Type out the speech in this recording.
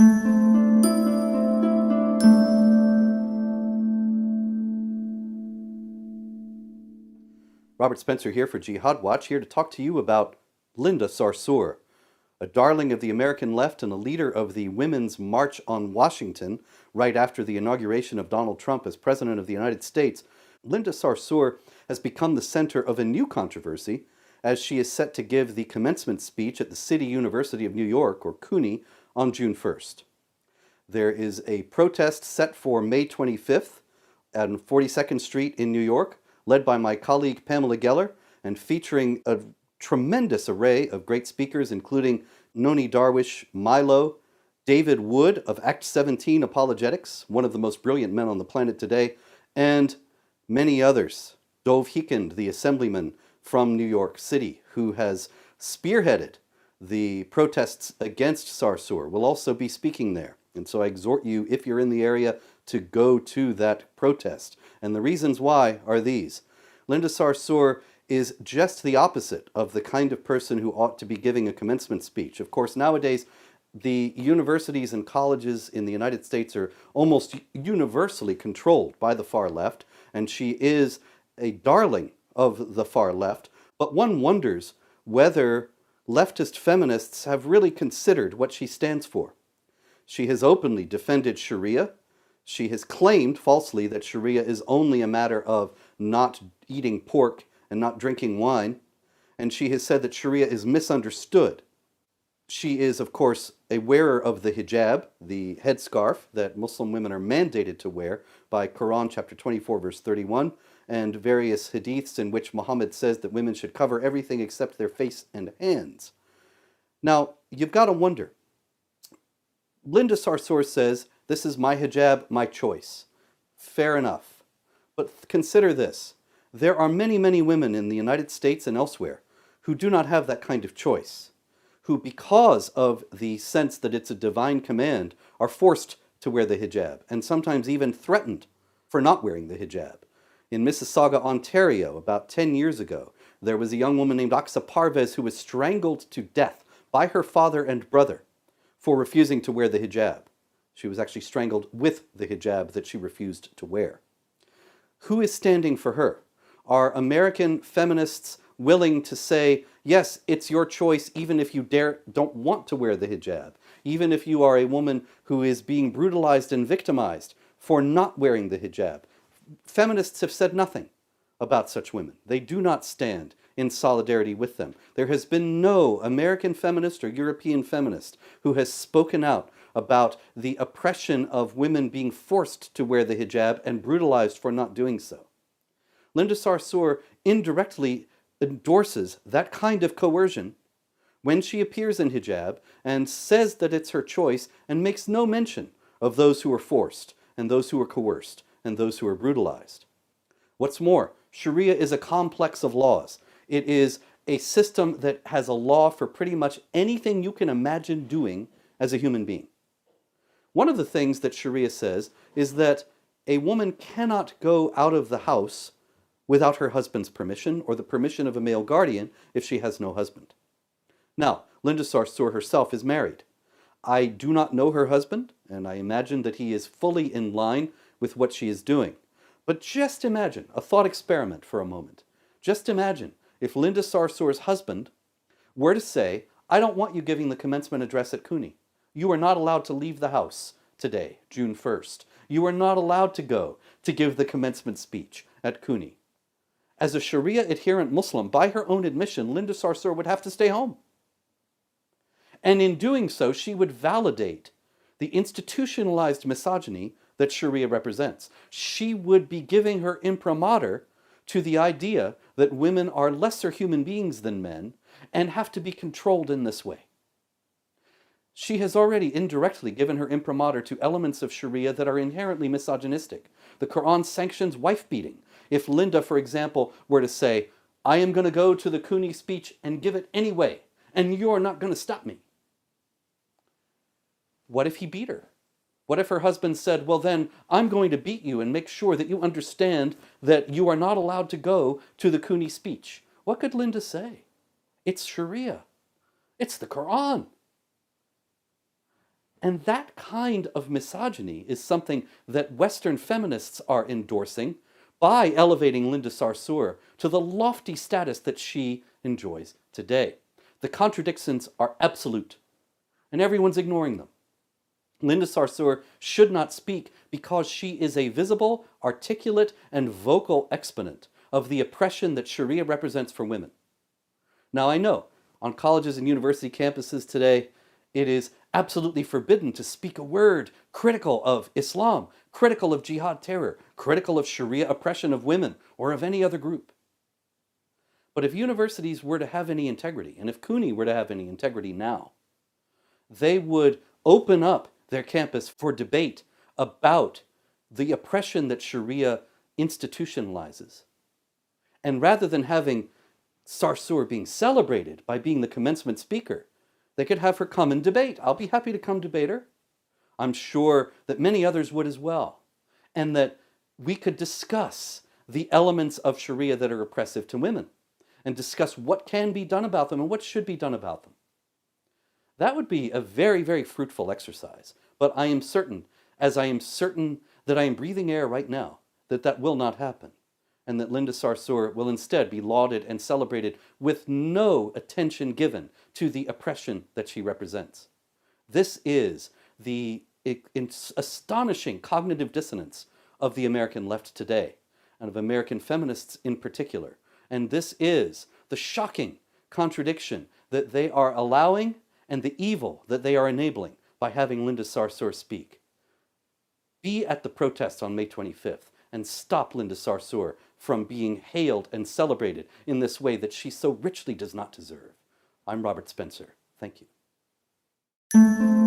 Robert Spencer here for Jihad Watch, here to talk to you about Linda Sarsour, a darling of the American left and a leader of the Women's March on Washington right after the inauguration of Donald Trump as President of the United States. Linda Sarsour has become the center of a new controversy as she is set to give the commencement speech at the City University of New York, or CUNY, on June 1st. There is a protest set for May 25th at 42nd Street in New York, led by my colleague Pamela Geller, and featuring a tremendous array of great speakers, including Noni Darwish Milo, David Wood of Act 17 Apologetics, one of the most brilliant men on the planet today, and many others. Dov Hikind, the assemblyman from New York City, who has spearheaded the protests against Sarsour, will also be speaking there. And so I exhort you, if you're in the area, to go to that protest. And the reasons why are these. Linda Sarsour is just the opposite of the kind of person who ought to be giving a commencement speech. Of course, nowadays, the universities and colleges in the United States are almost universally controlled by the far left, and she is a darling of the far left. But one wonders whether leftist feminists have really considered what she stands for. She has openly defended Sharia. She has claimed falsely that Sharia is only a matter of not eating pork and not drinking wine. And she has said that Sharia is misunderstood. She is, of course, a wearer of the hijab, the headscarf that Muslim women are mandated to wear by Quran chapter 24, verse 31, and various hadiths in which Muhammad says that women should cover everything except their face and hands. Now, you've got to wonder. Linda Sarsour says, this is my hijab, my choice. Fair enough. But consider this. There are many, many women in the United States and elsewhere who do not have that kind of choice, who, because of the sense that it's a divine command, are forced to wear the hijab, and sometimes even threatened for not wearing the hijab. In Mississauga, Ontario, about 10 years ago, there was a young woman named Aqsa Parvez who was strangled to death by her father and brother for refusing to wear the hijab. She was actually strangled with the hijab that she refused to wear. Who is standing for her? Are American feminists willing to say, yes, it's your choice even if you don't want to wear the hijab, even if you are a woman who is being brutalized and victimized for not wearing the hijab? Feminists have said nothing about such women. They do not stand in solidarity with them. There has been no American feminist or European feminist who has spoken out about the oppression of women being forced to wear the hijab and brutalized for not doing so. Linda Sarsour indirectly endorses that kind of coercion when she appears in hijab and says that it's her choice and makes no mention of those who are forced and those who are coerced and those who are brutalized. What's more, Sharia is a complex of laws. It is a system that has a law for pretty much anything you can imagine doing as a human being. One of the things that Sharia says is that a woman cannot go out of the house without her husband's permission or the permission of a male guardian if she has no husband. Now, Linda Sarsour herself is married. I do not know her husband, and I imagine that he is fully in line with what she is doing. But just imagine, a thought experiment for a moment. Just imagine if Linda Sarsour's husband were to say, I don't want you giving the commencement address at CUNY. You are not allowed to leave the house today, June 1st. You are not allowed to go to give the commencement speech at CUNY. As a Sharia-adherent Muslim, by her own admission, Linda Sarsour would have to stay home. And in doing so, she would validate the institutionalized misogyny that Sharia represents. She would be giving her imprimatur to the idea that women are lesser human beings than men and have to be controlled in this way. She has already indirectly given her imprimatur to elements of Sharia that are inherently misogynistic. The Quran sanctions wife-beating. If Linda, for example, were to say, I am going to go to the CUNY speech and give it anyway, and you're not going to stop me. What if he beat her? What if her husband said, well then, I'm going to beat you and make sure that you understand that you are not allowed to go to the CUNY speech? What could Linda say? It's Sharia. It's the Quran. And that kind of misogyny is something that Western feminists are endorsing by elevating Linda Sarsour to the lofty status that she enjoys today. The contradictions are absolute, and everyone's ignoring them. Linda Sarsour should not speak because she is a visible, articulate, and vocal exponent of the oppression that Sharia represents for women. Now, I know on colleges and university campuses today, it is absolutely forbidden to speak a word critical of Islam, critical of jihad terror, critical of Sharia oppression of women or of any other group. But if universities were to have any integrity, and if CUNY were to have any integrity now, they would open up their campus for debate about the oppression that Sharia institutionalizes. And rather than having Sarsour being celebrated by being the commencement speaker, they could have her come and debate. I'll be happy to come debate her. I'm sure that many others would as well. And that we could discuss the elements of Sharia that are oppressive to women and discuss what can be done about them and what should be done about them. That would be a very, very fruitful exercise. But I am certain, as I am certain that I am breathing air right now, that that will not happen. And that Linda Sarsour will instead be lauded and celebrated with no attention given to the oppression that she represents. This is the astonishing cognitive dissonance of the American left today, and of American feminists in particular. And this is the shocking contradiction that they are allowing and the evil that they are enabling by having Linda Sarsour speak. Be at the protests on May 25th and stop Linda Sarsour from being hailed and celebrated in this way that she so richly does not deserve. I'm Robert Spencer. Thank you.